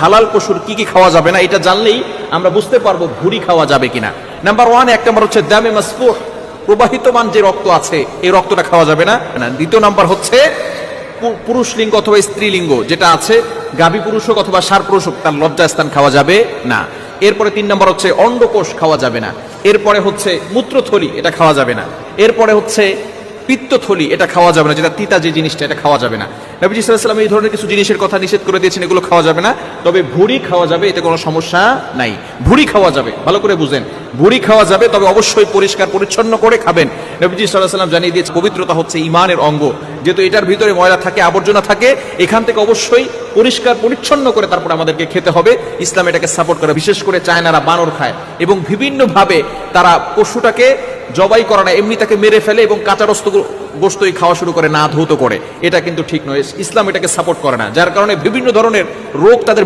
হালাল পশুর কি কি খাওয়া যাবে না এটা জানলেই আমরা বুঝতে পারবো ভুঁড়ি খাওয়া যাবে কিনা। নাম্বার ওয়ান, এক নম্বর হচ্ছে দামে মাসফুহ, প্রবাহিতমান যে রক্ত আছে এই রক্তটা খাওয়া যাবে না। দ্বিতীয় নাম্বার হচ্ছে পুরুষ লিঙ্গ অথবা স্ত্রী লিঙ্গ যেটা আছে, গাভী পুরুষ হোক অথবা ষাঁড় পুরুষ হোক, তার লজ্জাস্থান খাওয়া যাবে না। এরপরে তিন নম্বর হচ্ছে অন্ডকোষ খাওয়া যাবে না। এরপরে হচ্ছে মূত্রথলি, এটা খাওয়া যাবে না। এরপরে হচ্ছে পিত্তথলি, এটা খাওয়া যাবে না, যেটা তিতা যে জিনিসটা, এটা খাওয়া যাবে না। নবীজি সাল্লাল্লাহু আলাইহি ওয়াসাল্লাম এই ধরনের কিছু জিনিসের কথা নিষেধ করে দিয়েছেন, এগুলো খাওয়া যাবে না। তবে ভুঁড়ি খাওয়া যাবে, এতে কোনো সমস্যা নাই। ভুঁড়ি খাওয়া যাবে, ভালো করে বুঝেন, ভুঁড়ি খাওয়া যাবে, তবে অবশ্যই পরিষ্কার পরিচ্ছন্ন করে খাবেন। নবীজি সাল্লাল্লাহু আলাইহি ওয়াসাল্লাম জানিয়ে দিয়েছে পবিত্রতা হচ্ছে ঈমানের অঙ্গ, যেহেতু এটার ভিতরে ময়লা থাকে, আবর্জনা থাকে, এখান থেকে অবশ্যই পরিষ্কার পরিচ্ছন্ন করে তারপর আমাদেরকে খেতে হবে। ইসলাম এটাকে সাপোর্ট করে। বিশেষ করে চায়নারা বানর খায় এবং বিভিন্ন ভাবে তারা পশুটাকে জবাই করে না, এমনি তাকে মেরে ফেলে এবং কাঁচা গোস্তই খাওয়া শুরু করে, না ধৌত করে। এটা কিন্তু ঠিক নয়, ইসলাম এটাকে সাপোর্ট করে না, যার কারণে বিভিন্ন ধরনের রোগ তাদের